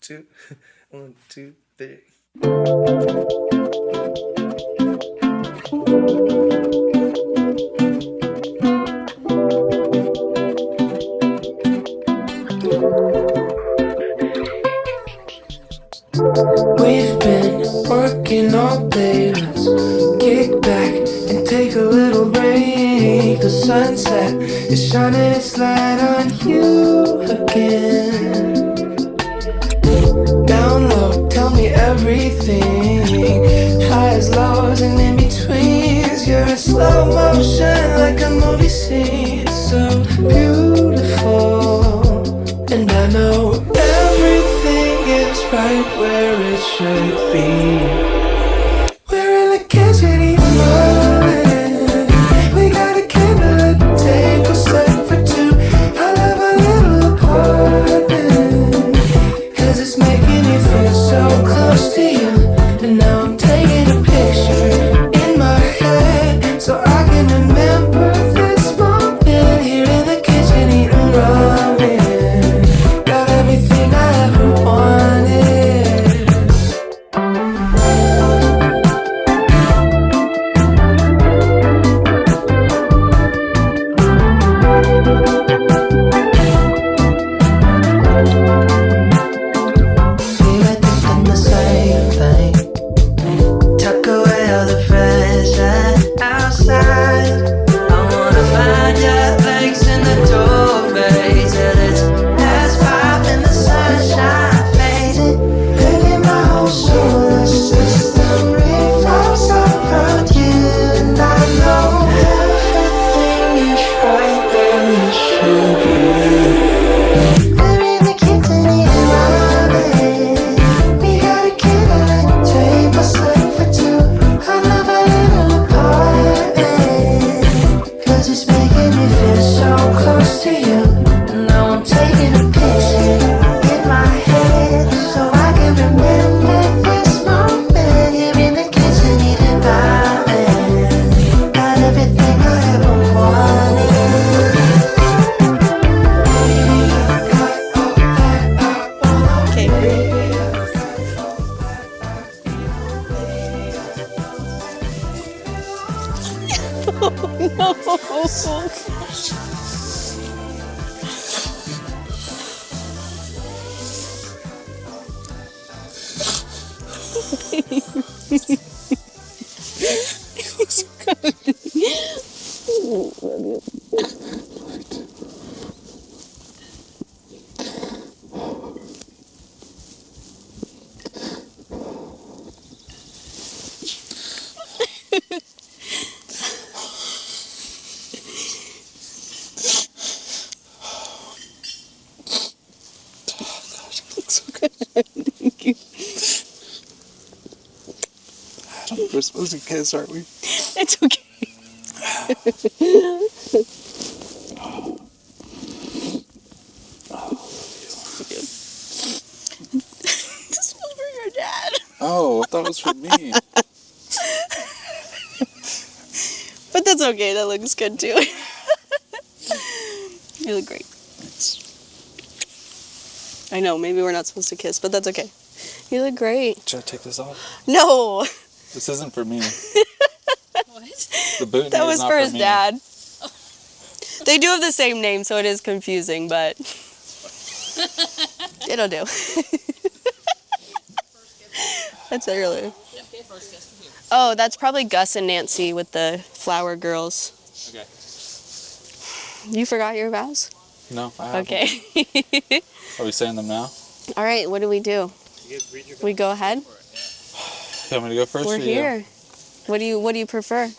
two, 1, 2, 3. We've been working all day. Let's kick back and take a little break. The sunset is shining its light on you again. Down low, tell me everything. Highs, lows, and in betweens. You're in slow motion like a movie scene. So beautiful, and I know everything is right where it should be. We're in the kitchen eating ramen. We got a candle at the table set for two. I love our little apartment, 'cause it's making me feel so close to you. And now I'm taking a picture in my head so I can remember this moment. Here in the kitchen eating ramen. Got everything I ever wanted. We were thinking the same thing. Tuck away all the pressure outside. I wanna find your legs in the doorway till it's past 5 and the sunshine fading. Baby, my whole solar system revolves around you, and I know everything is right where it should be. We're in the kitchen eating ramen. We got a candle at the table set for two. I love our little apartment, 'cause it's making me feel so close to you. And now I'm taking a picture in my head so I can remember this moment. Here in the kitchen eating ramen. Got everything I ever wanted. Thank you. We're supposed to kiss, aren't we? It's okay. This was for your dad. Oh, I thought it was for me. But that's okay. That looks good too. You look great. Thanks. I know, maybe we're not supposed to kiss, but that's okay. You look great. Should I take this off? No! This isn't for me. What? The boot That was is not for his me. dad. They do have the same name, so it is confusing, but it'll do. That's earlier. Okay, first guess from you. Oh, that's probably Gus and Nancy with the flower girls. Okay. You forgot your vows? No, I haven't. Okay. Are we saying them now? All right, what do? You guys read your We go ahead? You want me to go first? We're or you? here. What do you prefer?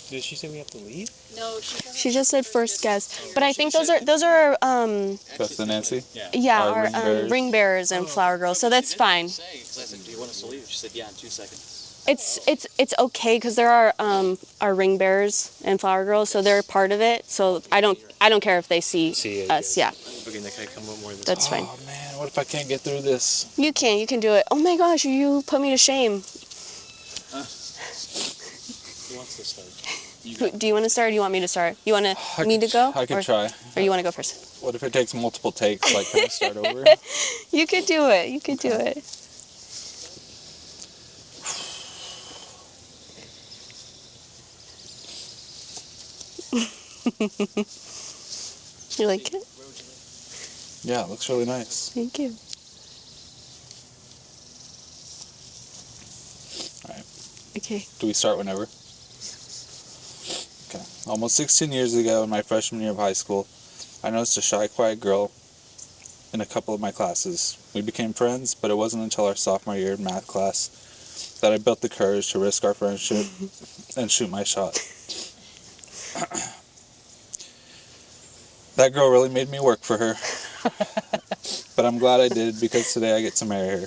Did she say we have to leave? No, She just said first guess, but I think those are Gus and Nancy? our ring bearers and flower girls, so that's fine. I said, do you want us to leave? She said, yeah, in 2 seconds. It's okay because there are our ring bearers and flower girls, so they're part of it. So I don't care if they see it, us. Yeah, Okay, then can I come up more than that's fine. Oh man, what if I can't get through this? You can do it. Oh my gosh, you put me to shame. Who wants to start? Do you want to start or do you want me to start? You want me to go? I could or, try. Or you want to go first? What if it takes multiple takes? Like, can I start over? You could do it. You could do it. You like it? Yeah, it looks really nice. Thank you. Alright. Okay. Do we start whenever? Okay. Almost 16 years ago, in my freshman year of high school, I noticed a shy, quiet girl in a couple of my classes. We became friends, but it wasn't until our sophomore year in math class that I built the courage to risk our friendship and shoot my shot. That girl really made me work for her. But I'm glad I did, because today I get to marry her.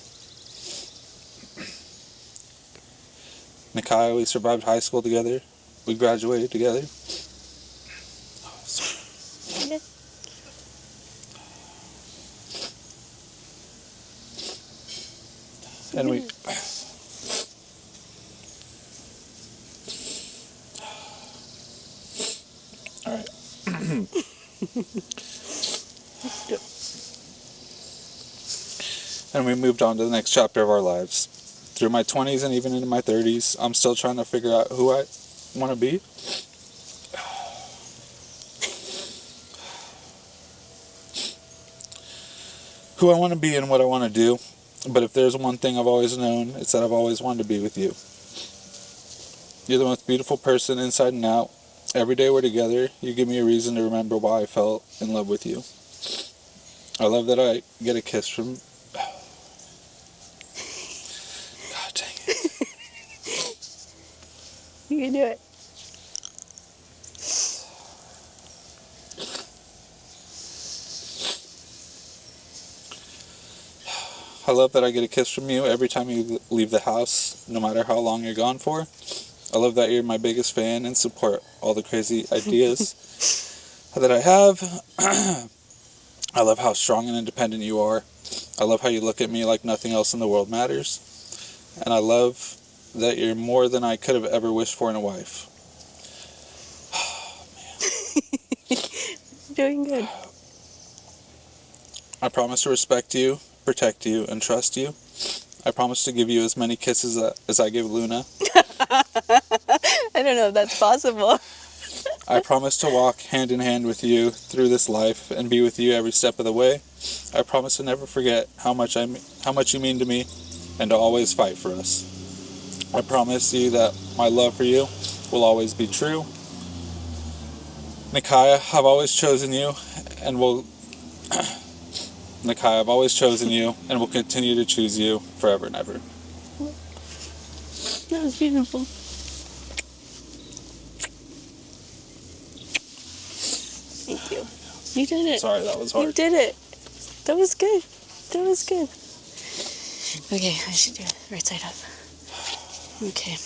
Nikaya, we survived high school together. We graduated together. And we... Alright. And we moved on to the next chapter of our lives. Through my 20s and even into my 30s, I'm still trying to figure out who I want to be. Who I want to be and what I want to do. But if there's one thing I've always known, it's that I've always wanted to be with you. You're the most beautiful person inside and out. Every day we're together, you give me a reason to remember why I fell in love with you. I love that I get a kiss from... God dang it. You can do it. I love that I get a kiss from you every time you leave the house, no matter how long you're gone for. I love that you're my biggest fan and support all the crazy ideas that I have. I love how strong and independent you are. I love how you look at me like nothing else in the world matters. And I love that you're more than I could have ever wished for in a wife. Doing good. I promise to respect you, protect you, and trust you. I promise to give you as many kisses as I give Luna. I don't know if that's possible. I promise to walk hand in hand with you through this life and be with you every step of the way. I promise to never forget how much you mean to me and to always fight for us. I promise you that my love for you will always be true. Nikaya, I've always chosen you and will... Nikaya, I've always chosen you and will continue to choose you forever and ever. That was beautiful. Thank you. You did it. Sorry, that was hard. You did it. That was good. That was good. Okay, I should do it right side up. Okay.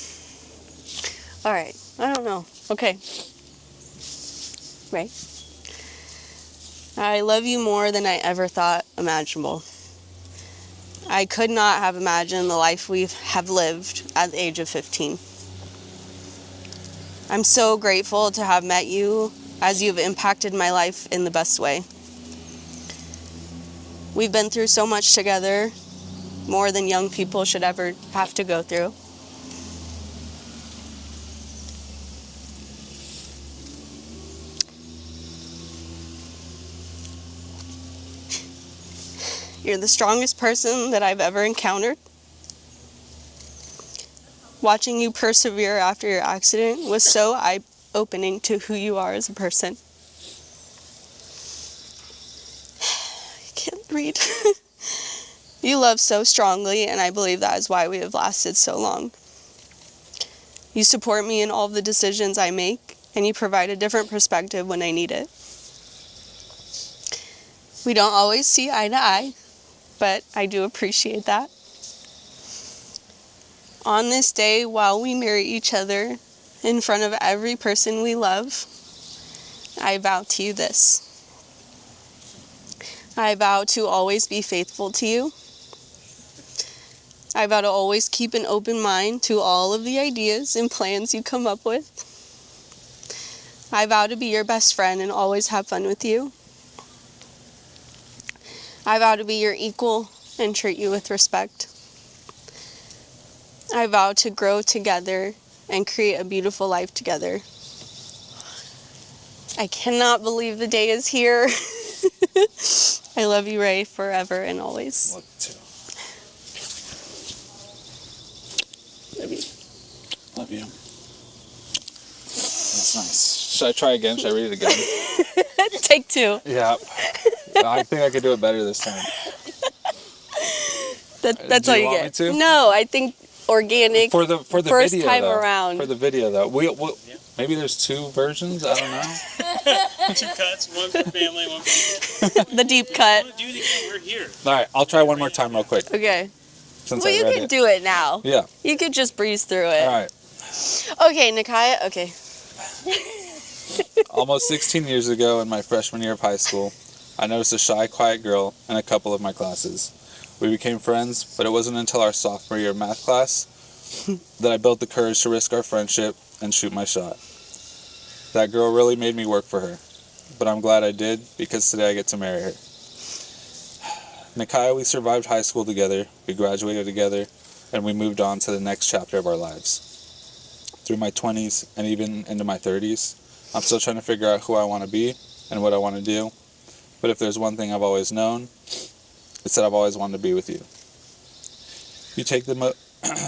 All right. I don't know. Okay. Right. I love you more than I ever thought imaginable. I could not have imagined the life we have lived at the age of 15. I'm so grateful to have met you, as you've impacted my life in the best way. We've been through so much together, more than young people should ever have to go through. You're the strongest person that I've ever encountered. Watching you persevere after your accident was so eye-opening to who you are as a person. I can't read. You love so strongly, and I believe that is why we have lasted so long. You support me in all of the decisions I make, and you provide a different perspective when I need it. We don't always see eye to eye, but I do appreciate that. On this day, while we marry each other in front of every person we love, I vow to you this. I vow to always be faithful to you. I vow to always keep an open mind to all of the ideas and plans you come up with. I vow to be your best friend and always have fun with you. I vow to be your equal and treat you with respect. I vow to grow together and create a beautiful life together. I cannot believe the day is here. I love you, Ray, forever and always. Love you too. Love you. Love you. That's nice. Should I try again? Should I read it again? Take two. Yeah. I think I could do it better this time. That's Do all you you want get. me to? No, I think organic For the first video, time though. around. For the video though, maybe there's two versions. I don't know. 2 cuts, one for family, one for The deep cut. do it again. We're here. All right, I'll try one more time real quick Okay. since Well, I you read can it. do it now. Yeah. You could just breeze through it. All right. Okay, Nikaya. Okay. Almost 16 years ago, in my freshman year of high school, I noticed a shy, quiet girl in a couple of my classes. We became friends, but it wasn't until our sophomore year of math class that I built the courage to risk our friendship and shoot my shot. That girl really made me work for her, but I'm glad I did because today I get to marry her. Nikaya, we survived high school together, we graduated together, and we moved on to the next chapter of our lives. Through my 20s and even into my 30s, I'm still trying to figure out who I want to be and what I want to do. But if there's one thing I've always known, it's that I've always wanted to be with you.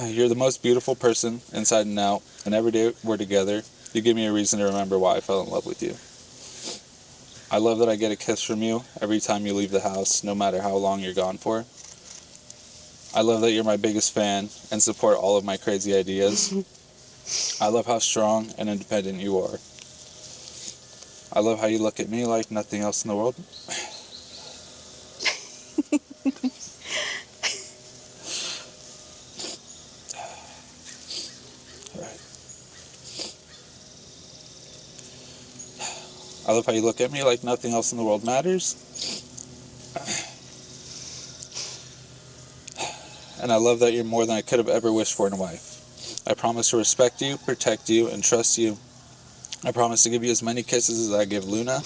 You're the most beautiful person inside and out, and every day we're together, you give me a reason to remember why I fell in love with you. I love that I get a kiss from you every time you leave the house, no matter how long you're gone for. I love that you're my biggest fan and support all of my crazy ideas. I love how strong and independent you are. I love how you look at me like nothing else in the world. I love how you look at me like nothing else in the world matters. And I love that you're more than I could have ever wished for in a wife. I promise to respect you, protect you, and trust you. I promise to give you as many kisses as I give Luna.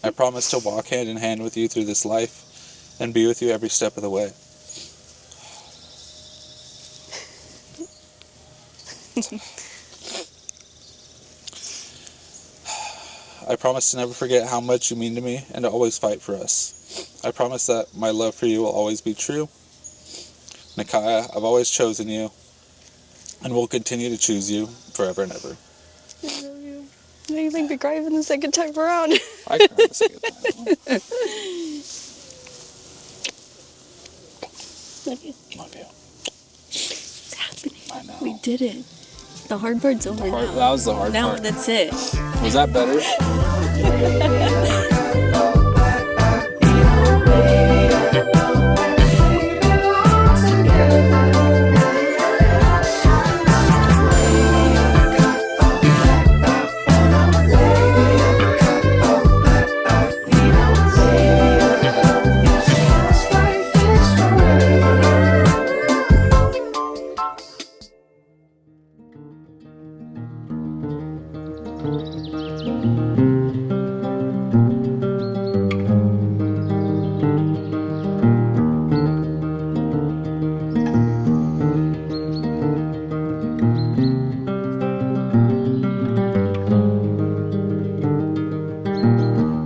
I promise to walk hand in hand with you through this life and be with you every step of the way. I promise to never forget how much you mean to me and to always fight for us. I promise that my love for you will always be true. Nikaya, I've always chosen you and will continue to choose you forever and ever. I love you. Now you make me cry even the second time around. I cried the second time. Love you. Love you. It's happening. I know. We did it. The hard part's over now. That was the hard Now part. that's it. Was that better?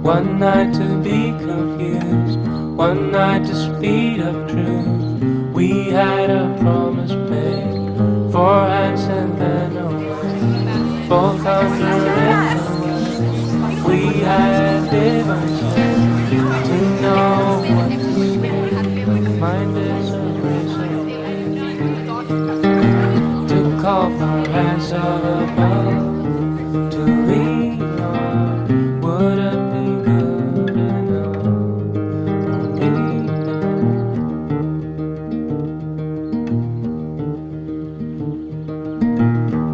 One night to be confused, one night to speed up truth. We had a promise made, 4 hands and then away. Both under influence, we had divine sense to know what to say. Mind is a razor, to call for hands above, to lean on. Would it be good enough for me?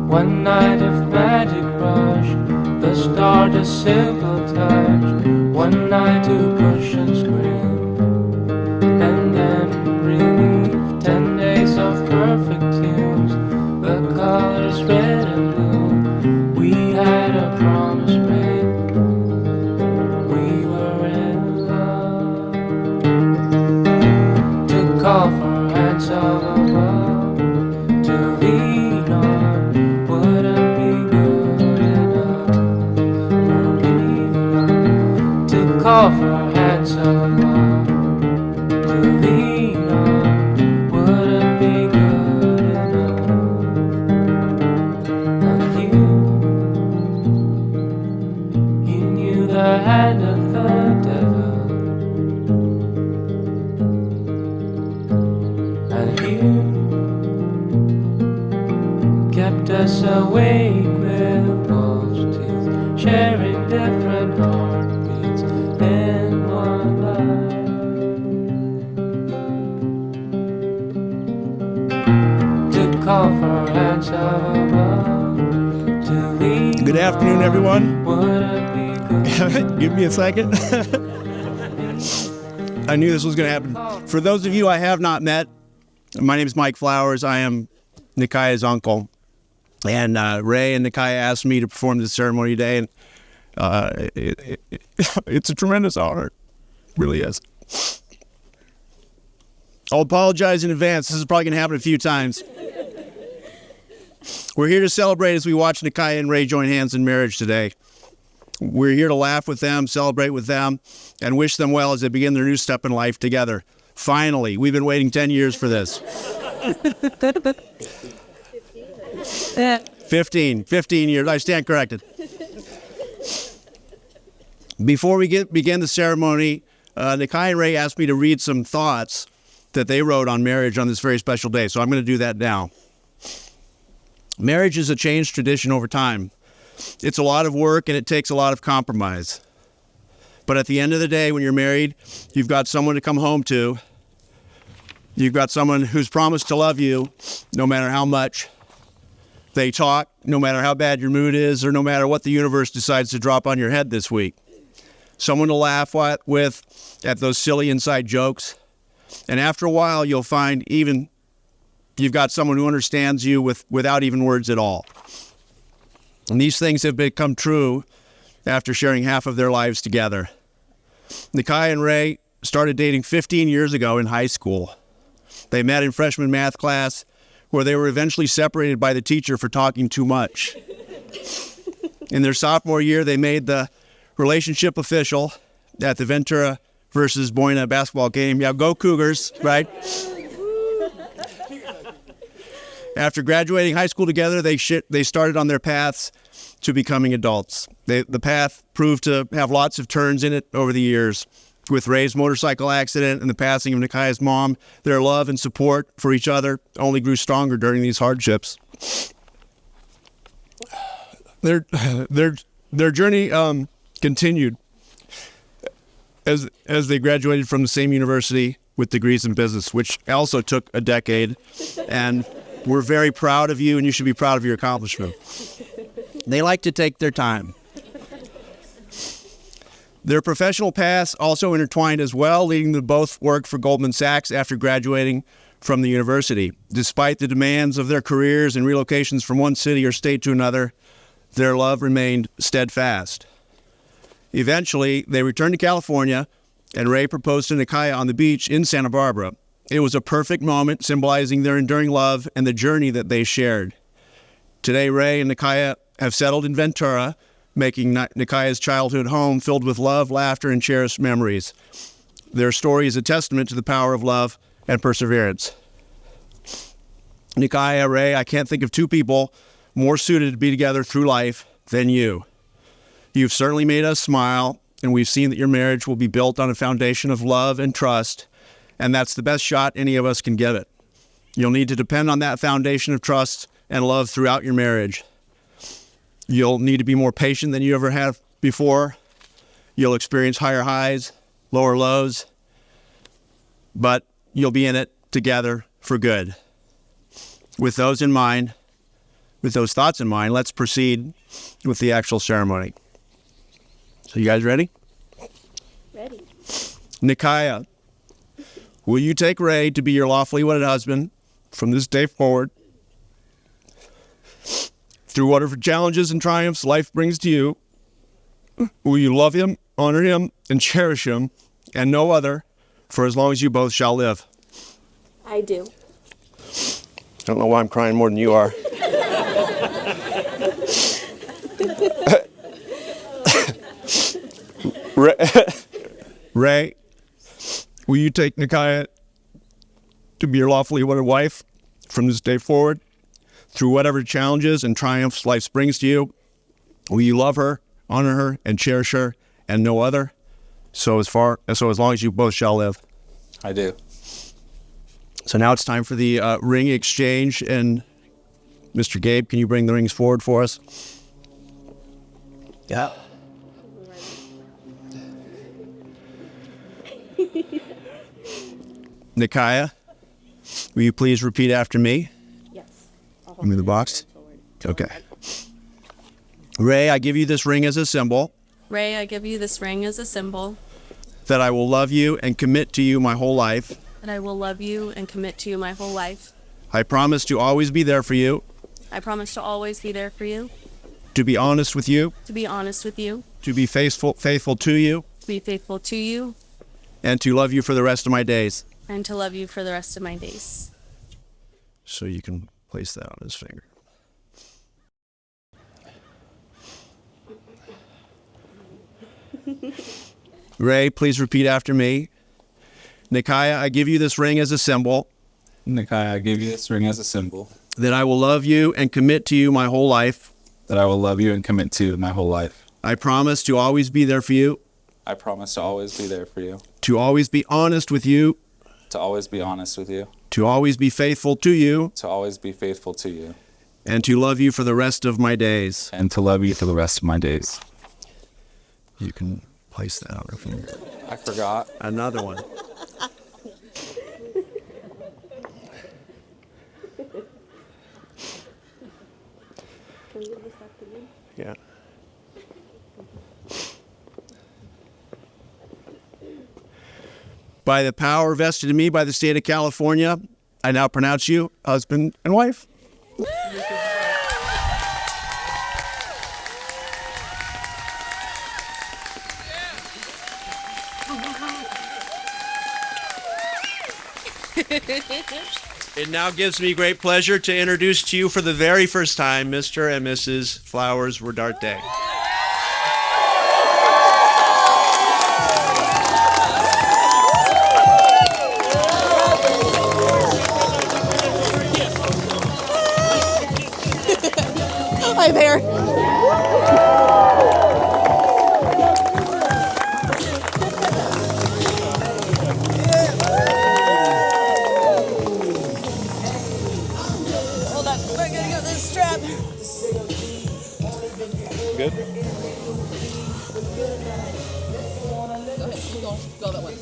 One night of magic rush, the start a simple touch. One night to push and scream, and then relief. 10 days of perfect tunes, the colors red and blue. We had a promise. call for hands above, to lean on wouldn't be good enough for me. To call for hands above, to lean on wouldn't be good enough. And you knew the hand of the devil. And you kept us awake with false teeth, sharing different heartbeats in one life. To call for hands above, to lean. Good afternoon, everyone. Wouldn't be good. Give me a second. I knew this was going to happen. For those of you I have not met, my name is Mike Flowers. I am Nikaya's uncle. And Ray and Nikaya asked me to perform this ceremony today, and it's a tremendous honor. It really is. I'll apologize in advance. This is probably going to happen a few times. We're here to celebrate as we watch Nikaya and Ray join hands in marriage today. We're here to laugh with them, celebrate with them, and wish them well as they begin their new step in life together. Finally, we've been waiting 10 years for this. 15 years. I stand corrected. Before we begin the ceremony, Nikaya and Ray asked me to read some thoughts that they wrote on marriage on this very special day, so I'm going to do that now. Marriage is a changed tradition over time. It's a lot of work and it takes a lot of compromise. But at the end of the day, when you're married, you've got someone to come home to. You've got someone who's promised to love you no matter how much they talk, no matter how bad your mood is, or no matter what the universe decides to drop on your head this week. Someone to laugh with at those silly inside jokes. And after a while, you'll find even you've got someone who understands you without even words at all. And these things have become true after sharing half of their lives together. Nikaya and Ray started dating 15 years ago in high school. They met in freshman math class, where they were eventually separated by the teacher for talking too much. In their sophomore year, they made the relationship official at the Ventura versus Boyna basketball game. Yeah, go Cougars, right? After graduating high school together, they started on their paths to becoming adults. The path proved to have lots of turns in it over the years. With Ray's motorcycle accident and the passing of Nikaya's mom, their love and support for each other only grew stronger during these hardships. Their journey continued as they graduated from the same university with degrees in business, which also took a decade. And we're very proud of you, and you should be proud of your accomplishment. They like to take their time. Their professional paths also intertwined as well, leading them to both work for Goldman Sachs after graduating from the university. Despite the demands of their careers and relocations from one city or state to another, their love remained steadfast. Eventually, they returned to California, and Ray proposed to Nikaya on the beach in Santa Barbara. It was a perfect moment, symbolizing their enduring love and the journey that they shared. Today, Ray and Nikaya have settled in Ventura, making Nikaya's childhood home filled with love, laughter, and cherished memories. Their story is a testament to the power of love and perseverance. Nikaya, Ray, I can't think of two people more suited to be together through life than you. You've certainly made us smile, and we've seen that your marriage will be built on a foundation of love and trust, and that's the best shot any of us can give it. You'll need to depend on that foundation of trust and love throughout your marriage. You'll need to be more patient than you ever have before. You'll experience higher highs, lower lows, but you'll be in it together for good. With those in mind, with those thoughts in mind, let's proceed with the actual ceremony. So you guys ready? Ready. Nikaya, will you take Ray to be your lawfully wedded husband from this day forward? Through whatever challenges and triumphs life brings to you, will you love him, honor him, and cherish him, and no other, for as long as you both shall live? I do. I don't know why I'm crying more than you are. Ray, will you take Nikaya to be your lawfully wedded wife from this day forward? Through whatever challenges and triumphs life brings to you, will you love her, honor her, and cherish her, and no other? So as long as you both shall live. I do. So now it's time for the ring exchange. And Mr. Gabe, can you bring the rings forward for us? Yeah. Nikaya, will you please repeat after me? Yes. Give me the box. Okay. Ray, I give you this ring as a symbol Ray, I give you this ring as a symbol that I will love you and commit to you my whole life. that I will love you and commit to you my whole life. I promise to always be there for you, I promise to always be there for you, to be honest with you, to be honest with you, to be faithful to you, to be faithful to you, and to love you for the rest of my days. and to love you for the rest of my days. So you can place that on his finger. Ray, please repeat after me. Nikaya, I give you this ring as a symbol Nikaya, I give you this ring as a symbol that I will love you and commit to you my whole life. that I will love you and commit to my whole life. I promise to always be there for you, I promise to always be there for you, to always be honest with you, to always be honest with you, to always be faithful to you, to always be faithful to you, and to love you for the rest of my days. and to love you for the rest of my days. You can place that on her finger. I forgot. Another one. Yeah. By the power vested in me by the state of California, I now pronounce you husband and wife. It now gives me great pleasure to introduce to you for the very first time Mr. and Mrs. Flowers Rodarte. Hi there. Hold on, I gotta go to this strap. Good? Go that way.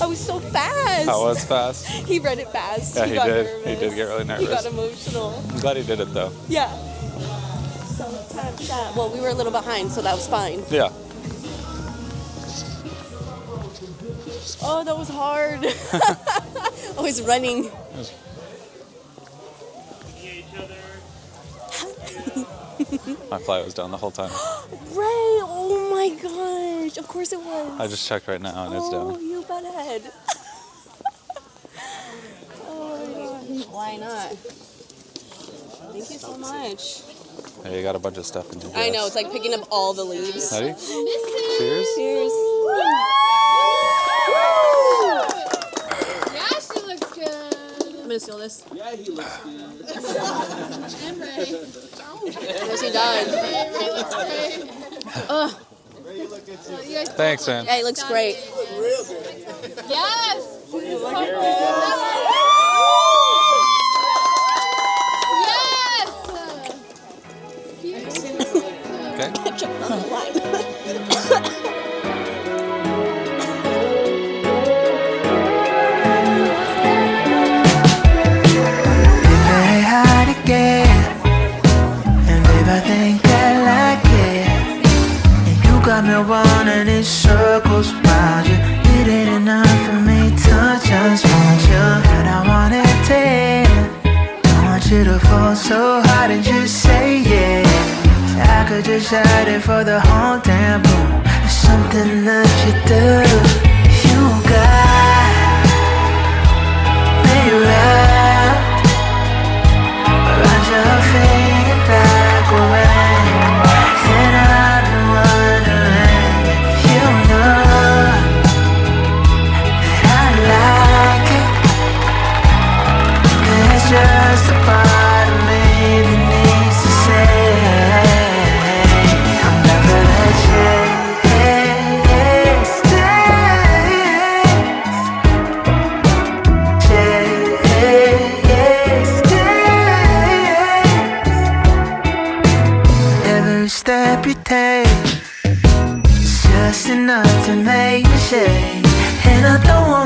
I was so fast. That was fast. He read it fast. Yeah, he got did. nervous. He did get really He got nervous. emotional. I'm glad he did it though. Yeah. Well, we were a little behind, so that was fine. Yeah. Oh, that was hard. I was running. My flight was down the whole time. Ray, oh my gosh. Of course it was. I just checked right now and it's Oh, down. you butthead. Oh my gosh. Why not? Thank you so much. Hey, you got a bunch of stuff in your I know, dress. it's like picking up all the leaves. Ready? Cheers. Cheers. Yeah, she looks good. I'm gonna steal this. Yeah, he looks good. And Ray. Yes, he does. Ray looks great. Ugh. You guys Thanks, man. Yeah, he looks great. Yes. Yes. Okay. Play hard again, and babe, I think I like it. And you got me running in circles round you. It ain't enough for me to just want you, and I want it to. I want you to fall so hard and just say yeah. I could just shout it for the whole damn room. It's something that you do. You got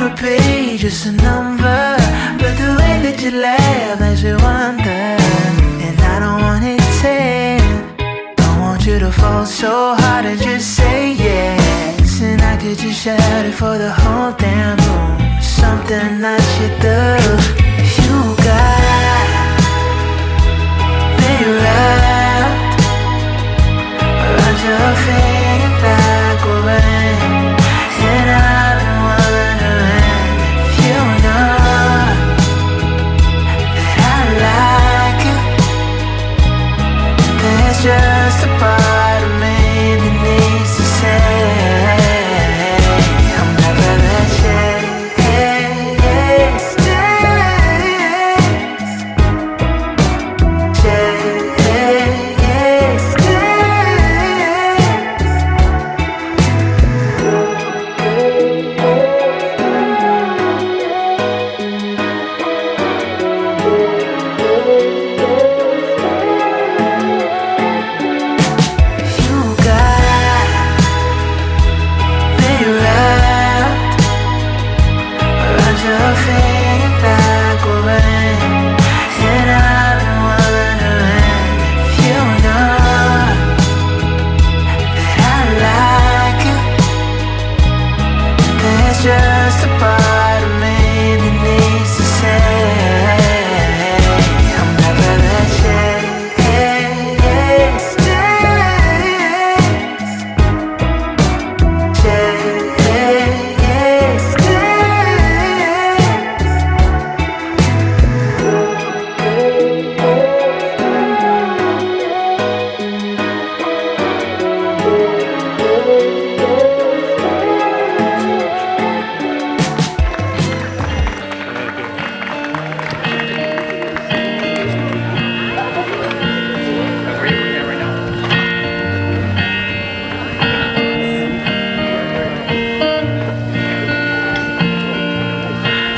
a page, just a number, but the way that you laugh makes me wonder. And I don't want it 10. I want you to fall so hard and just say yes. And I could just shout it for the whole damn room. Something that you do. You got me wrapped around your finger like a ring. And I've been wondering if you know that I like it. There's just a part of me that needs to say I'm never that shit. Just a part of me that needs to say I'm never that shit.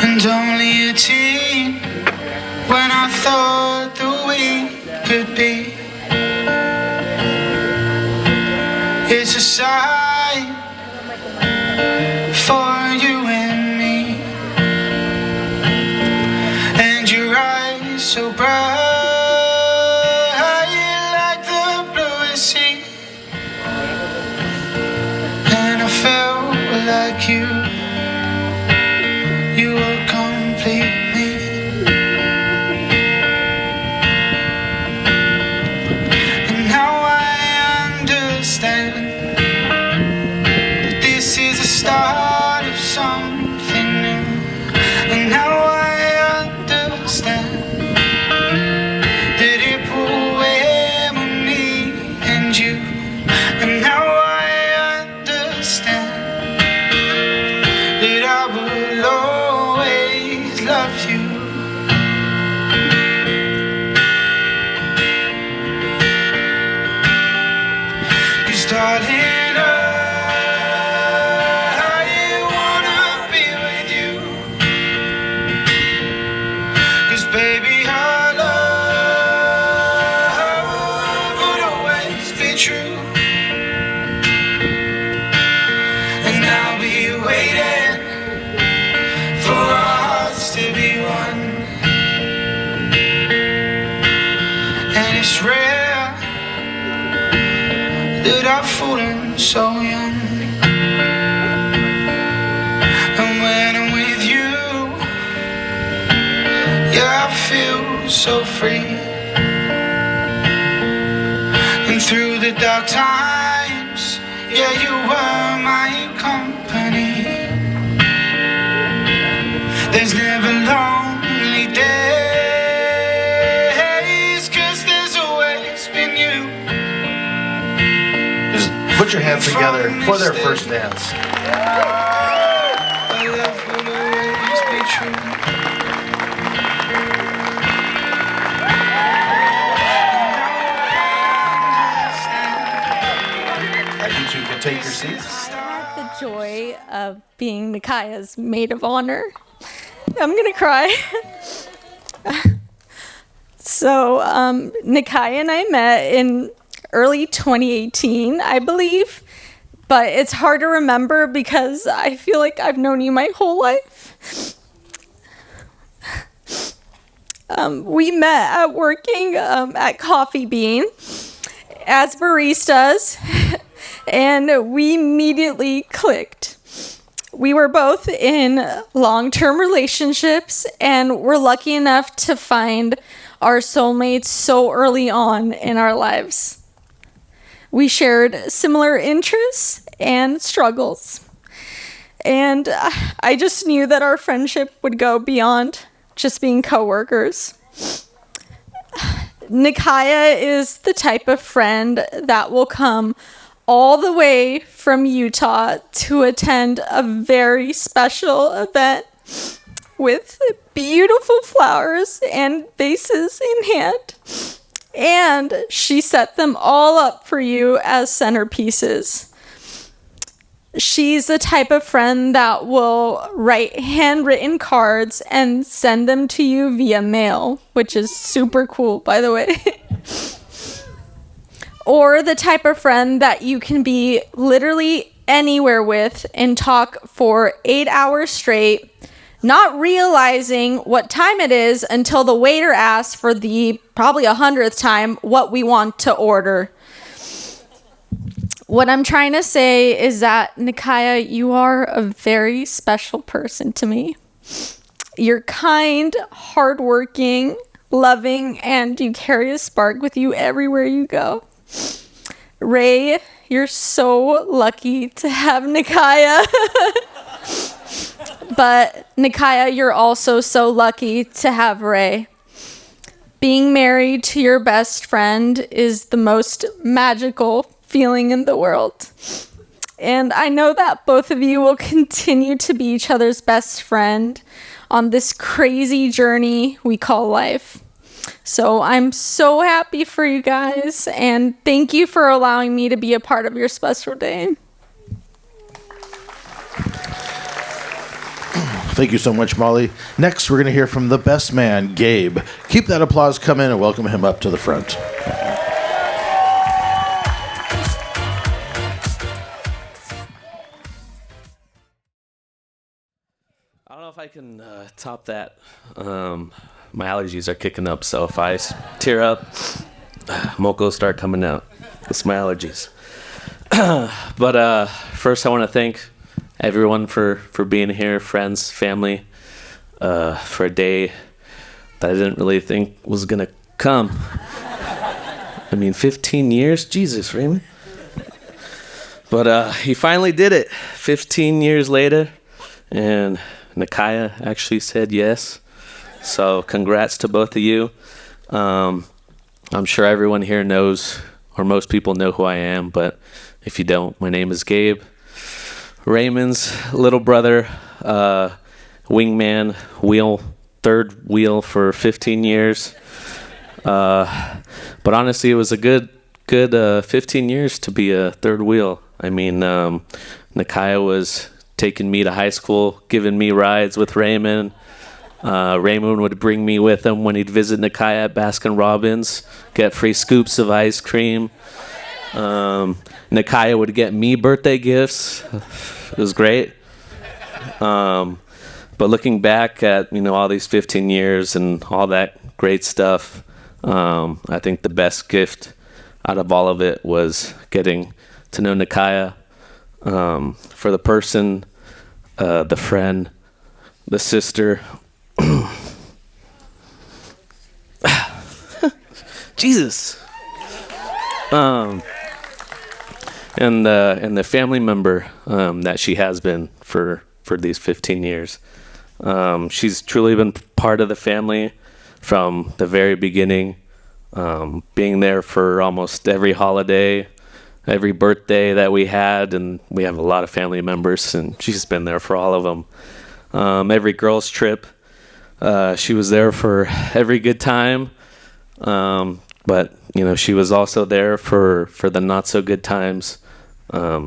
And only a teen when I thought that we could be. It's a sign for you and me. And your eyes so bright like the bluest sea. And I felt like you will complete me. And now I understand that this is the start of something new. And now I understand that it will end with me and you. And now I understand that I will always love you. 'Cause darling, I wanna be with you. 'Cause baby, our love would always be true. And I'll be waiting for our hearts to be one. And it's rare that I've fallen so young. And when I'm with you, yeah, I feel so free. And through the dark times, yeah, you were my company. There's never lonely days, 'cause there's always been you. Just put your hands together for their first dance. Our love will always be true. You two can take your seats. I had the joy of being Nikaya's maid of honor. I'm gonna cry. So, Nikaya and I met in early 2018, I believe, but it's hard to remember because I feel like I've known you my whole life. We met at working at Coffee Bean as baristas, and we immediately clicked. We were both in long-term relationships, and we're lucky enough to find our soulmates so early on in our lives. We shared similar interests and struggles, and I just knew that our friendship would go beyond just being coworkers. Nikaya is the type of friend that will come all the way from Utah to attend a very special event with beautiful flowers and vases in hand. And she set them all up for you as centerpieces. She's the type of friend that will write handwritten cards and send them to you via mail, which is super cool, by the way. Or the type of friend that you can be literally anywhere with and talk for 8 hours straight, not realizing what time it is until the waiter asks for the probably 100th time what we want to order. What I'm trying to say is that, Nikaya, you are a very special person to me. You're kind, hardworking, loving, and you carry a spark with you everywhere you go. Ray, you're so lucky to have Nikaya. But Nikaya, you're also so lucky to have Ray. Being married to your best friend is the most magical feeling in the world. And I know that both of you will continue to be each other's best friend on this crazy journey we call life. So I'm so happy for you guys, and thank you for allowing me to be a part of your special day. Thank you so much, Molly. Next, we're going to hear from the best man, Gabe. Keep that applause coming and welcome him up to the front. I don't know if I can top that. My allergies are kicking up, so if I tear up, mocos start coming out. It's my allergies. But first, I want to thank everyone for being here, friends, family, for a day that I didn't really think was going to come. I mean, 15 years? Jesus, Raymond. But he finally did it, 15 years later, and Nikaya actually said yes. So congrats to both of you. I'm sure everyone here knows, or most people know who I am, but if you don't, my name is Gabe. Raymond's little brother, wingman, third wheel for 15 years. But honestly, it was a good 15 years to be a third wheel. I mean, Nikaya was taking me to high school, giving me rides with Raymond. Raymond would bring me with him when he'd visit Nikaya at Baskin-Robbins, get free scoops of ice cream. Nikaya would get me birthday gifts. It was great. But looking back at, all these 15 years and all that great stuff, I think the best gift out of all of it was getting to know Nikaya for the person, the friend, the sister. Jesus. And the family member that she has been for these 15 years. She's truly been part of the family from the very beginning, being there for almost every holiday, every birthday that we had, and we have a lot of family members, and she's been there for all of them. Every girls' trip, she was there for every good time, but she was also there for the not so good times.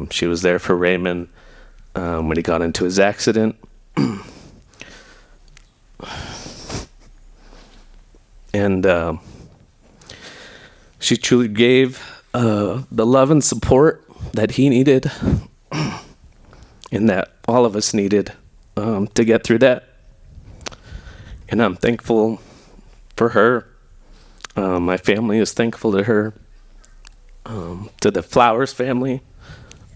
She was there for Raymond when he got into his accident. And she truly gave the love and support that he needed and that all of us needed to get through that. And I'm thankful for her. My family is thankful to her, to the Flowers family,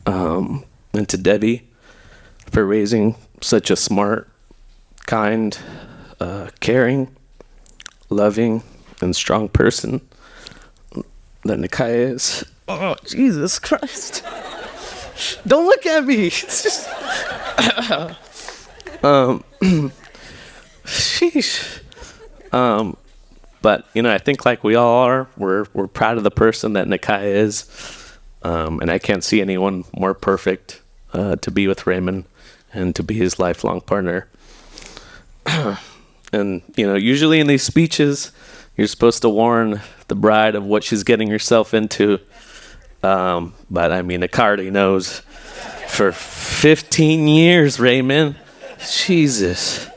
and to Debbie for raising such a smart, kind, caring, loving, and strong person that Nikaya is. Oh, Jesus Christ. Don't look at me. Sheesh. But, I think like we all are, we're proud of the person that Nikaya is. And I can't see anyone more perfect to be with Raymond and to be his lifelong partner. And, usually in these speeches, you're supposed to warn the bride of what she's getting herself into. But, Nikaya already knows. For 15 years, Raymond. Jesus.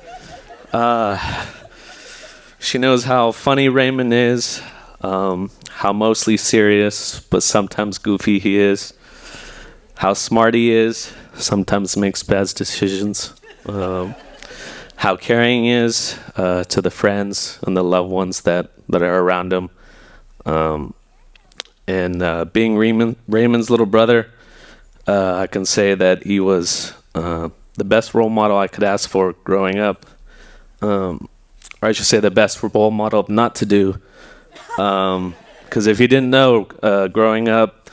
She knows how funny Raymond is, how mostly serious, but sometimes goofy he is, how smart he is, sometimes makes bad decisions, how caring he is to the friends and the loved ones that are around him. And being Raymond's little brother, I can say that he was the best role model I could ask for growing up. Or I should say the best role model not to do. Because if you didn't know, growing up,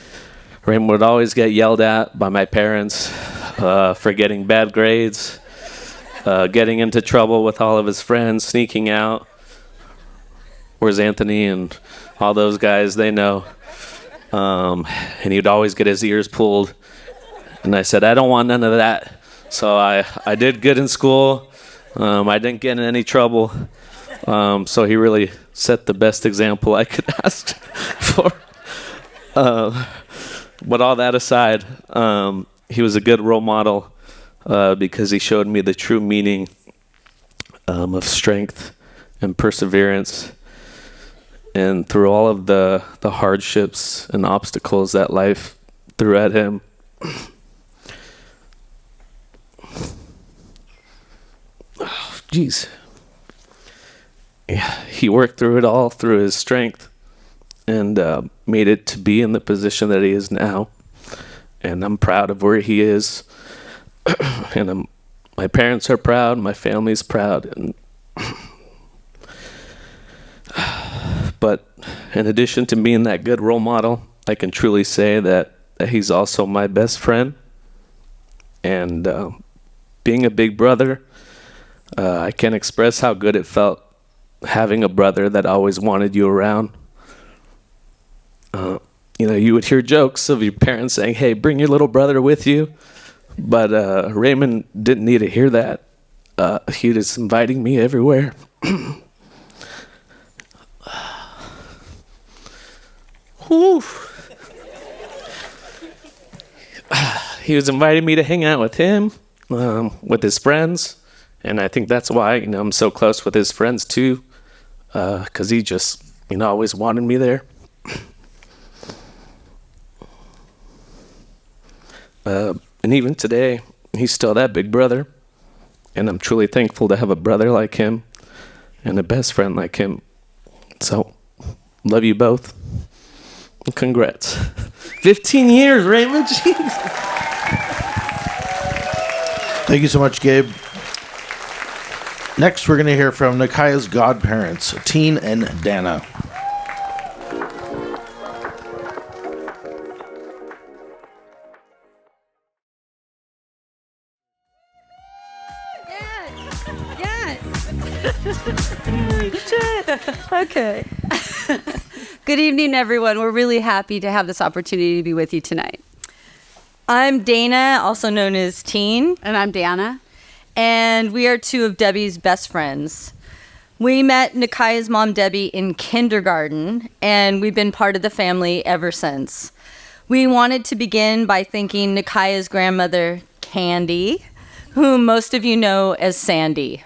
Raymond would always get yelled at by my parents for getting bad grades, getting into trouble with all of his friends, sneaking out. Where's Anthony and all those guys? They know. And he'd always get his ears pulled. And I said, I don't want none of that. So I did good in school. I didn't get in any trouble. So he really set the best example I could ask for. But all that aside, he was a good role model because he showed me the true meaning of strength and perseverance. And through all of the hardships and obstacles that life threw at him, oh, jeez. Yeah, he worked through it all through his strength and made it to be in the position that he is now. And I'm proud of where he is. And my parents are proud. My family's proud. And but in addition to being that good role model, I can truly say that he's also my best friend. And being a big brother, I can't express how good it felt having a brother that always wanted you around. You would hear jokes of your parents saying, hey, bring your little brother with you. But Raymond didn't need to hear that. He was inviting me everywhere. Whew. He was inviting me to hang out with him, with his friends. And I think that's why, I'm so close with his friends too. Because he just, always wanted me there. And even today, he's still that big brother. And I'm truly thankful to have a brother like him and a best friend like him. So, love you both. Congrats. 15 years, Raymond. Jeez. Thank you so much, Gabe. Next, we're going to hear from Nikaya's godparents, Teen and Dana. Okay. Good evening, everyone. We're really happy to have this opportunity to be with you tonight. I'm Dana, also known as Teen. And I'm Dana. And we are two of Debbie's best friends. We met Nikaya's mom, Debbie, in kindergarten, and we've been part of the family ever since. We wanted to begin by thanking Nikaya's grandmother, Candy, whom most of you know as Sandy.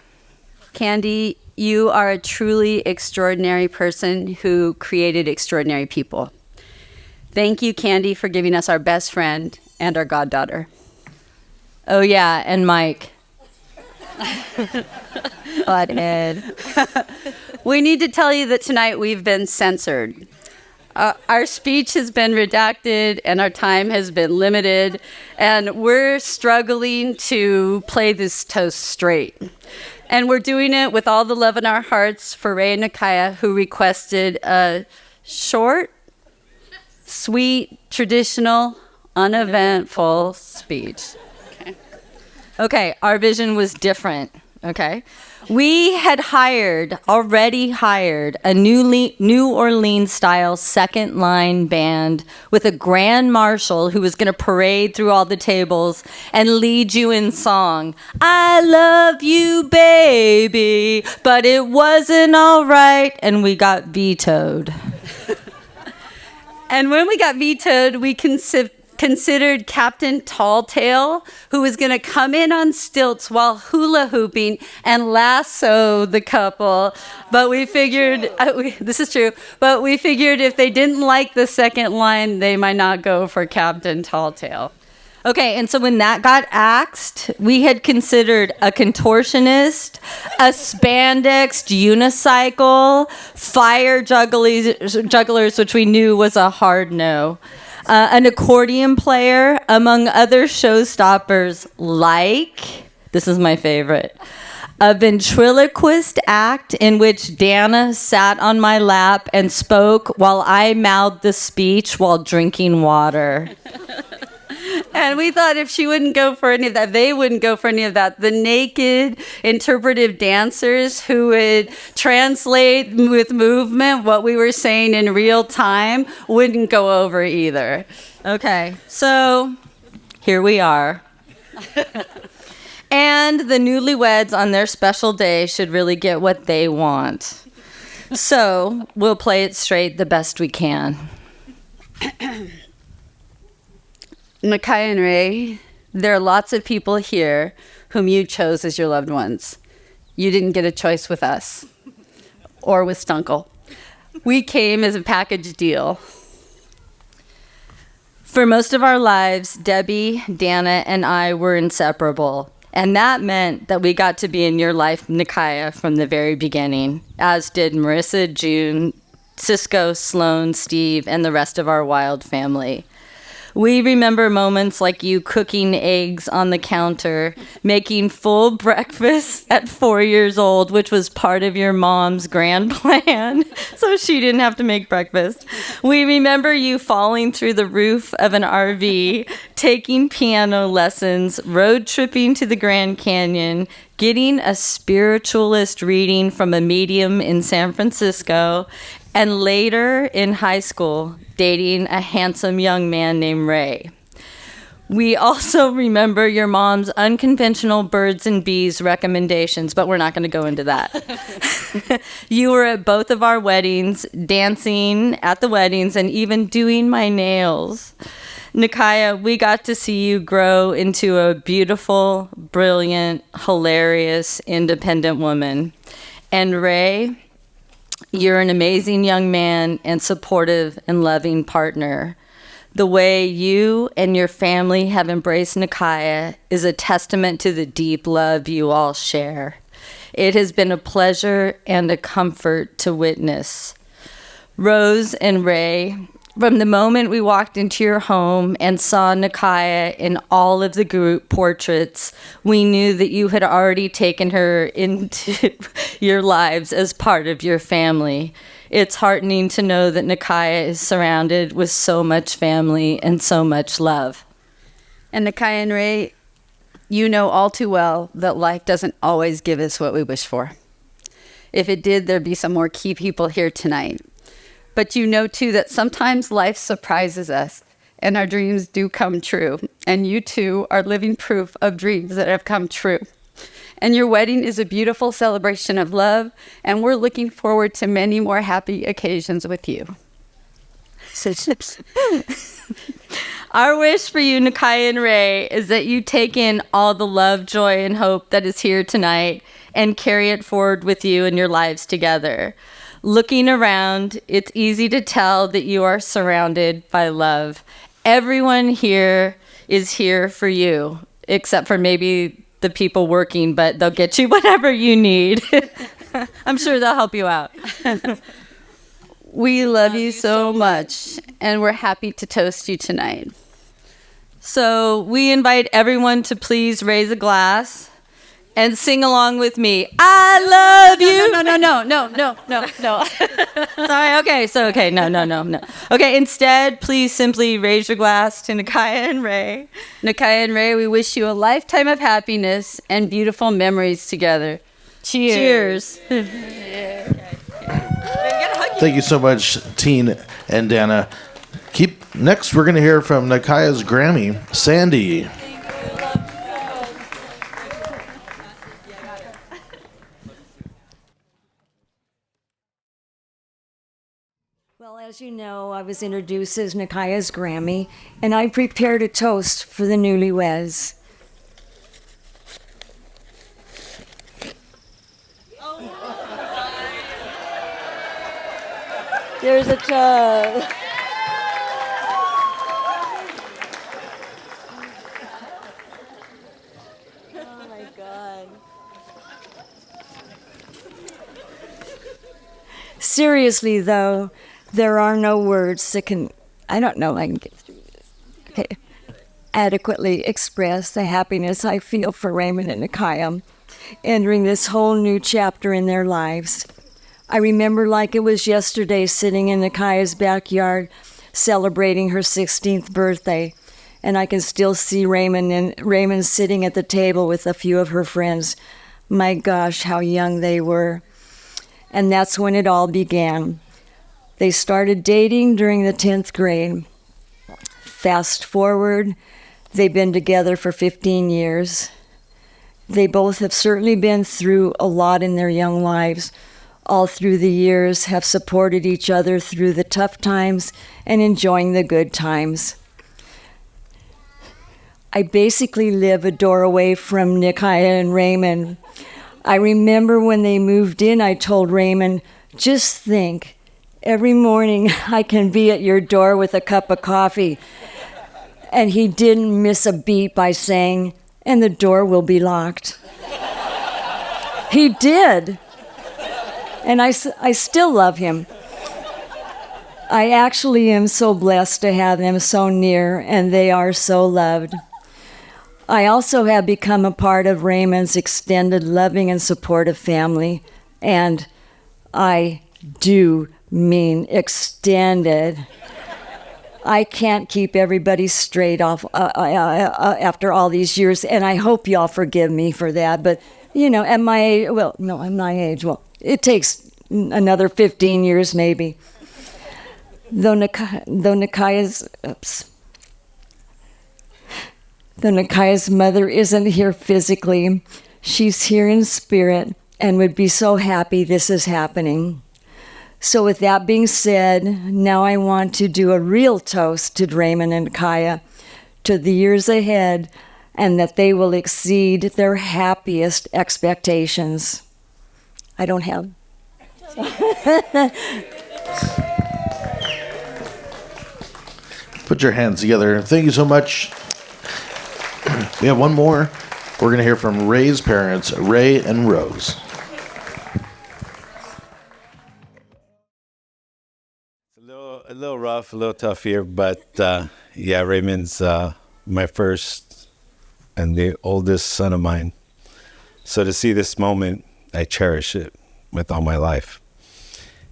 Candy, you are a truly extraordinary person who created extraordinary people. Thank you, Candy, for giving us our best friend and our goddaughter. Oh, yeah, and Mike. Ed. We need to tell you that tonight we've been censored. Our speech has been redacted and our time has been limited, and we're struggling to play this toast straight. And we're doing it with all the love in our hearts for Ray and Nikaya, who requested a short, sweet, traditional, uneventful speech. Okay, our vision was different, okay? We had already hired a New Orleans-style second-line band with a grand marshal who was going to parade through all the tables and lead you in song. I love you, baby, but it wasn't all right, and we got vetoed. And when we got vetoed, we considered Captain Talltail, who was going to come in on stilts while hula hooping and lasso the couple. But we figured, this is true, but we figured if they didn't like the second line, they might not go for Captain Talltail. Okay, and so when that got axed, we had considered a contortionist, a spandex unicycle, fire jugglers, which we knew was a hard no. An accordion player, among other showstoppers like, this is my favorite, a ventriloquist act in which Dana sat on my lap and spoke while I mouthed the speech while drinking water. And we thought if she wouldn't go for any of that, they wouldn't go for any of that. The naked interpretive dancers who would translate with movement what we were saying in real time wouldn't go over either. Okay, so here we are. And the newlyweds on their special day should really get what they want. So we'll play it straight the best we can. Nikaya and Ray, there are lots of people here whom you chose as your loved ones. You didn't get a choice with us or with Stunkel. We came as a package deal. For most of our lives, Debbie, Dana, and I were inseparable. And that meant that we got to be in your life, Nikaya, from the very beginning, as did Marissa, June, Cisco, Sloan, Steve, and the rest of our wild family. We remember moments like you cooking eggs on the counter, making full breakfast at 4 years old, which was part of your mom's grand plan, so she didn't have to make breakfast. We remember you falling through the roof of an RV, taking piano lessons, road tripping to the Grand Canyon, getting a spiritualist reading from a medium in San Francisco, and later in high school, dating a handsome young man named Ray. We also remember your mom's unconventional birds and bees recommendations, but we're not going to go into that. You were at both of our weddings, dancing at the weddings, and even doing my nails. Nikaya, we got to see you grow into a beautiful, brilliant, hilarious, independent woman. And Ray, you're an amazing young man and supportive and loving partner. The way you and your family have embraced Nikaya is a testament to the deep love you all share. It has been a pleasure and a comfort to witness. Rose and Ray, from the moment we walked into your home and saw Nikaya in all of the group portraits, we knew that you had already taken her into your lives as part of your family. It's heartening to know that Nikaya is surrounded with so much family and so much love. And Nikaya and Ray, you know all too well that life doesn't always give us what we wish for. If it did, there'd be some more key people here tonight. But you know, too, that sometimes life surprises us and our dreams do come true. And you, too, are living proof of dreams that have come true. And your wedding is a beautiful celebration of love, and we're looking forward to many more happy occasions with you. Our wish for you, Nikaya and Ray, is that you take in all the love, joy, and hope that is here tonight and carry it forward with you in your lives together. Looking around, it's easy to tell that you are surrounded by love. Everyone here is here for you, except for maybe the people working, but they'll get you whatever you need. I'm sure they'll help you out. We love you so much, and we're happy to toast you tonight. So we invite everyone to please raise a glass and sing along with me. I love you. No. Sorry, okay, no. Okay, instead, please simply raise your glass to Nikaya and Ray. Nikaya and Ray, we wish you a lifetime of happiness and beautiful memories together. Cheers. Thank you so much, Teen and Dana. Next, we're going to hear from Nikaya's Grammy, Sandy. Well, as you know, I was introduced as Nikaya's Grammy, and I prepared a toast for the newlyweds. There's a toast. Oh my God. Seriously, though, there are no words that can, I don't know if I can get through this, okay, adequately express the happiness I feel for Raymond and Nikaya entering this whole new chapter in their lives. I remember like it was yesterday sitting in Nikaya's backyard celebrating her 16th birthday, and I can still see Raymond sitting at the table with a few of her friends. My gosh, how young they were. And that's when it all began. They started dating during the 10th grade. Fast forward, they've been together for 15 years. They both have certainly been through a lot in their young lives. All through the years, have supported each other through the tough times and enjoying the good times. I basically live a door away from Nikaya and Raymond. I remember when they moved in, I told Raymond, just think, every morning I can be at your door with a cup of coffee. And he didn't miss a beat by saying, and the door will be locked. He did. And I still love him. I actually am so blessed to have them so near, and they are so loved. I also have become a part of Raymond's extended, loving, and supportive family, and I do mean extended. I can't keep everybody straight off after all these years, and I hope y'all forgive me for that, but, you know, at my age, well, no, at my age, well, it takes another 15 years maybe. Though Nikaya's mother isn't here physically, she's here in spirit and would be so happy this is happening. So with that being said, now I want to do a real toast to Raymond and Nikaya, to the years ahead, and that they will exceed their happiest expectations. I don't have. Put your hands together. Thank you so much. We have one more. We're going to hear from Ray's parents, Ray and Rose. A little rough, a little tough here, but yeah, Raymond's my first and the oldest son of mine. So to see this moment, I cherish it with all my life.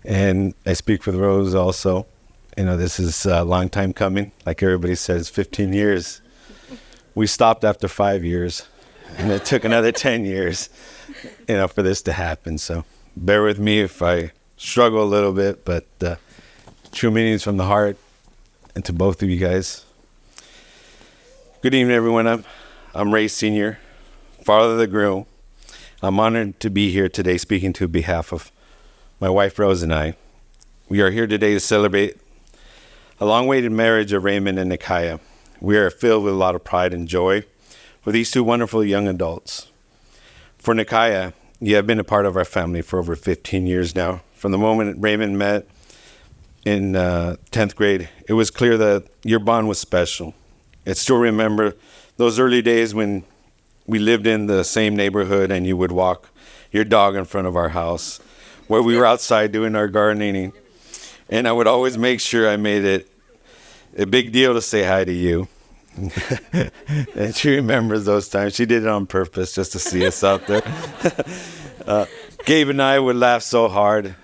And I speak for Rose also. You know, this is a long time coming. Like everybody says, 15 years. We stopped after 5 years, and it took another 10 years, you know, for this to happen. So bear with me if I struggle a little bit, but true meanings from the heart, and to both of you guys. Good evening, everyone. I'm Ray Sr., father of the groom. I'm honored to be here today speaking to behalf of my wife, Rose, and I. We are here today to celebrate a long-awaited marriage of Raymond and Nikaya. We are filled with a lot of pride and joy for these two wonderful young adults. For Nikaya, you have been a part of our family for over 15 years now. From the moment Raymond met in 10th grade, it was clear that your bond was special. I still remember those early days when we lived in the same neighborhood, and you would walk your dog in front of our house where we were outside doing our gardening. And I would always make sure I made it a big deal to say hi to you. And she remembers those times. She did it on purpose just to see us out there. Gabe and I would laugh so hard.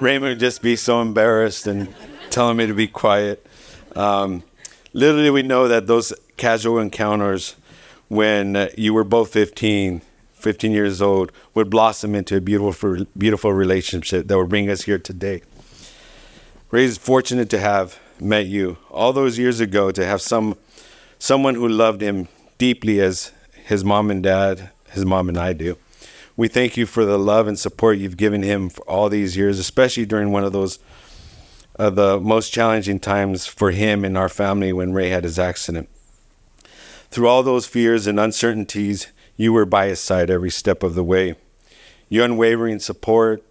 Raymond would just be so embarrassed and telling me to be quiet. Literally, we know that those casual encounters when you were both 15 years old would blossom into a beautiful relationship that would bring us here today. Ray's fortunate to have met you all those years ago, to have someone who loved him deeply as his mom and dad, his mom and I do. We thank you for the love and support you've given him for all these years, especially during one of those the most challenging times for him and our family when Ray had his accident. Through all those fears and uncertainties, you were by his side every step of the way. Your unwavering support,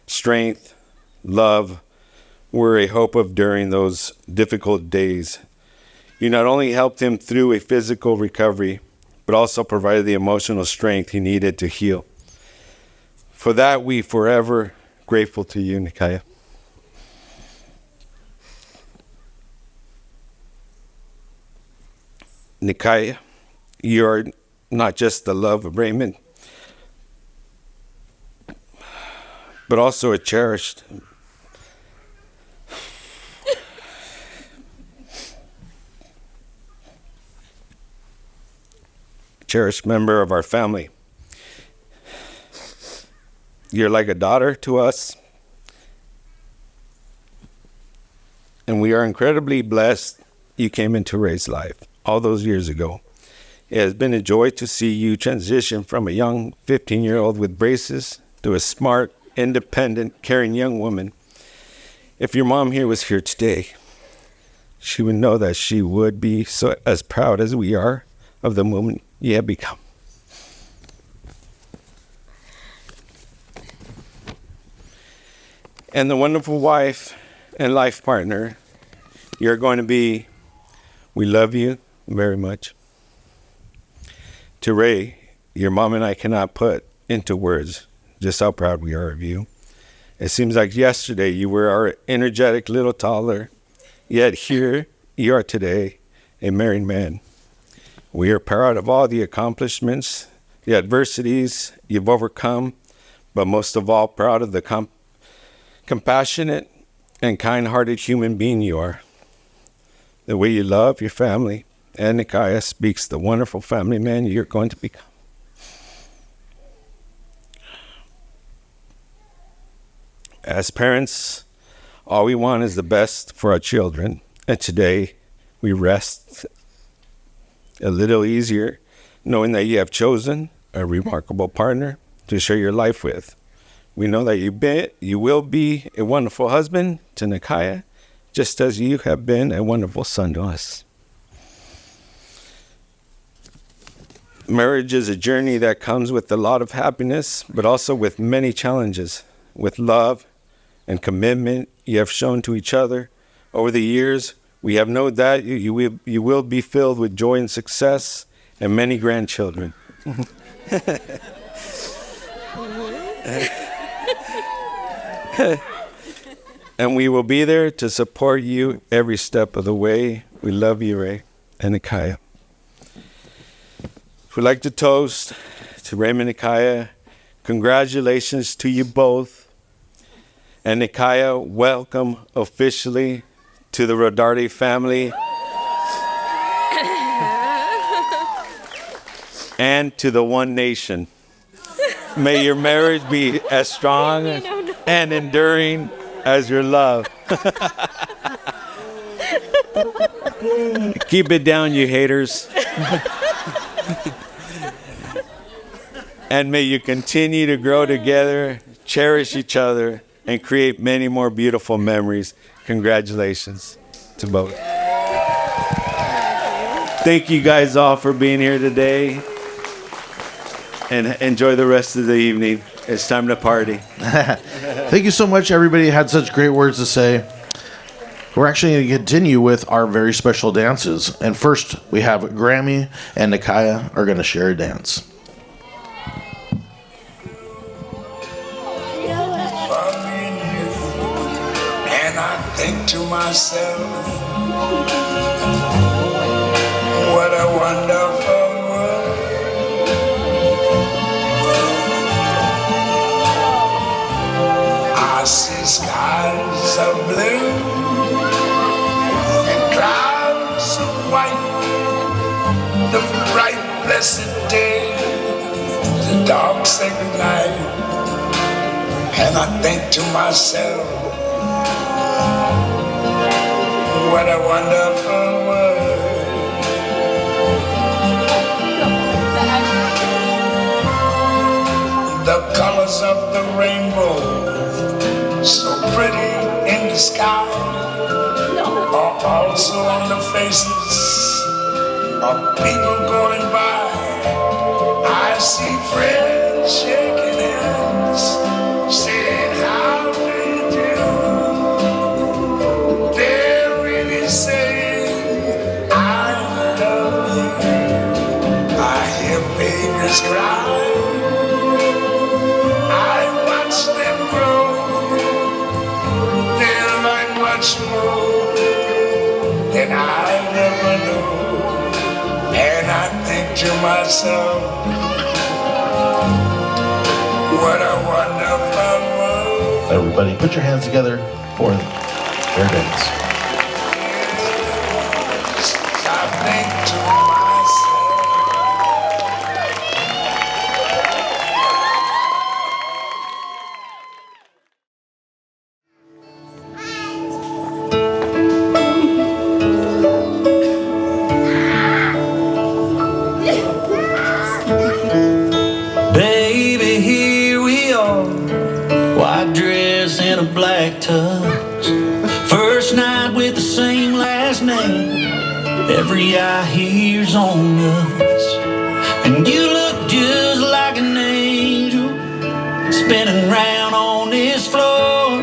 strength, love were a hope of during those difficult days. You not only helped him through a physical recovery, but also provided the emotional strength he needed to heal. For that, we forever grateful to you, Nikaya. Nikaya, you are not just the love of Raymond, but also a cherished member of our family. You're like a daughter to us, and we are incredibly blessed you came into Ray's life all those years ago. It has been a joy to see you transition from a young 15-year-old with braces to a smart, independent, caring young woman. If your mom was here today, she would know that she would be so as proud as we are of the woman you have become. And the wonderful wife and life partner you're going to be, we love you very much. To Ray, your mom and I cannot put into words just how proud we are of you. It seems like yesterday you were our energetic little toddler, yet here you are today, a married man. We are proud of all the accomplishments, the adversities you've overcome, but most of all, proud of the compassionate and kind-hearted human being you are. The way you love your family and Nikaya speaks the wonderful family man you're going to become. As parents, all we want is the best for our children, and today we rest a little easier knowing that you have chosen a remarkable partner to share your life with. We know that you will be a wonderful husband to Nikaya, just as you have been a wonderful son to us. Marriage is a journey that comes with a lot of happiness, but also with many challenges. With love and commitment you have shown to each other over the years, we have no doubt you will be filled with joy and success and many grandchildren. And we will be there to support you every step of the way. We love you, Ray and Nikaya. We'd like to toast to Raymond and Nikaya. Congratulations to you both. And Nikaya, welcome officially to the Rodardi family and to the One Nation. May your marriage be as strong and enduring as your love. Keep it down, you haters. And may you continue to grow together, cherish each other, and create many more beautiful memories. Congratulations to both. Thank you guys all for being here today. And enjoy the rest of the evening. It's time to party. Thank you so much, everybody. Had such great words to say. We're actually going to continue with our very special dances. And first, we have Grammy and Nikaya are going to share a dance. And I think to myself, what a wonderful world. I see skies of blue and clouds of white, the bright blessed day, the dark sacred night. And I think to myself, what a wonderful world. The colors of the rainbow, so pretty in the sky, are also on the faces of people going by. I see friends shaking hands, saying how do you do. They're really saying I love you. I hear babies cry, I watch them grow. They learn much more than I never knew. And I think to myself, what a wonderful world. Everybody, put your hands together for their dance. I think to myself, baby, here we are, white dress and a black tux. First night with the same last name, every eye here's on us. And you look just like an angel, spinning round on this floor.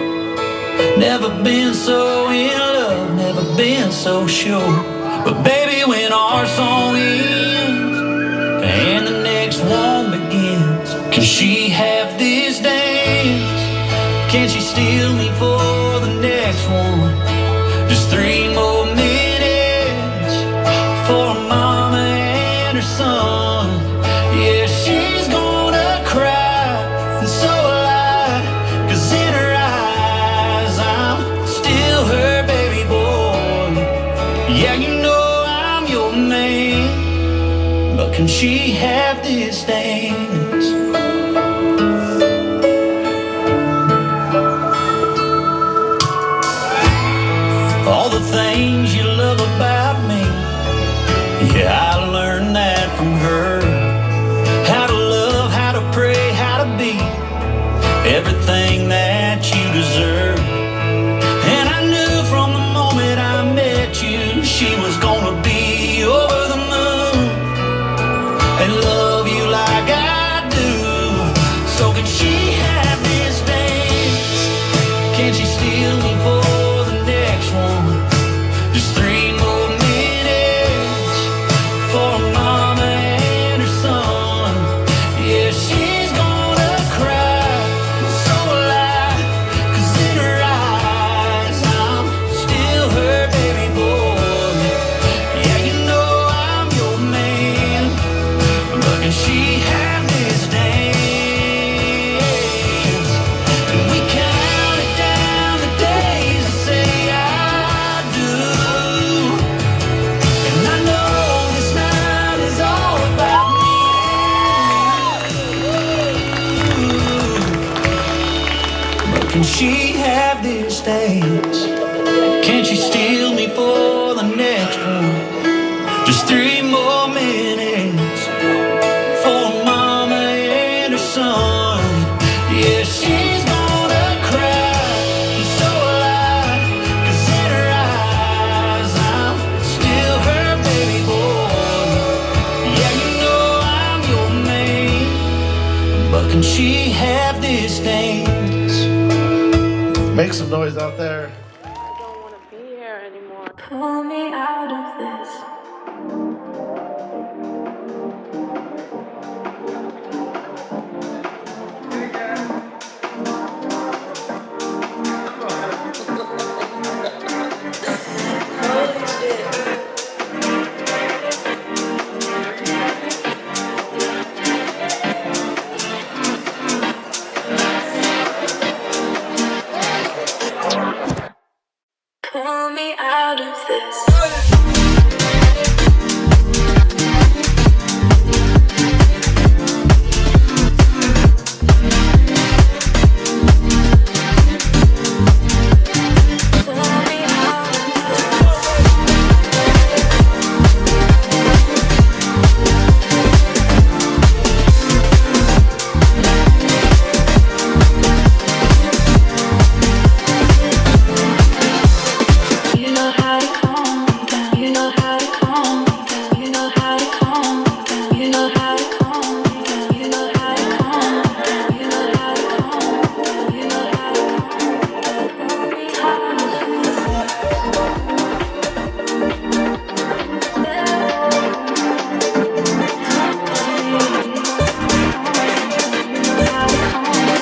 Never been so in love, never been so sure. But baby, when our song ends and the next one begins, can she have this dance? Can she steal me for the next one? Just 3 more minutes for a mama and her son. Yeah, she's gonna cry, and so will I, 'cause in her eyes I'm still her baby boy. Yeah, you know I'm your man, but can she have this dance? All the things you love about me, yeah, I learned that from her. How to love, how to pray, how to be everything that you deserve. And I knew from the moment I met you, she was gonna be over the moon and love you like I do. So can she have this dance? Can she steal me for the next one? Just 3 more minutes for a mama and her son. Yeah, she's gonna cry, and so will I, 'cause in her eyes I'm still her baby boy. Yeah, you know I'm your man, but can she have this dance? And we counted down the days to say I do. And I know this night is all about me and you. But can she have this dance? Can she steal me for the next one? Just 3 more minutes for mama and her son. Yeah, she's gonna cry, and so will I, 'cause in her eyes I'm still her baby boy. Yeah, you know I'm your man, but can she have this dance? Make some noise out there. I don't want to be here. Pull me out of this. Pull me out of this. You know how to calm me down. You know how to calm me down. You know how to calm me down. You know how to calm me down. You know how to calm me down. You know how to calm me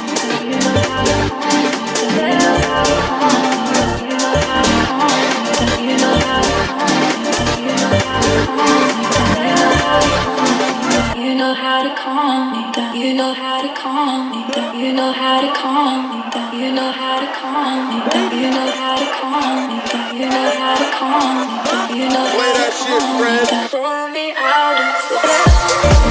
down. You know how to calm me You know how to calm me down. You know how to calm me down. You know how to calm me down. You know how to calm me down. You know how to calm me down. You know how to calm me down. You know how to calm me down. Pull me out of this.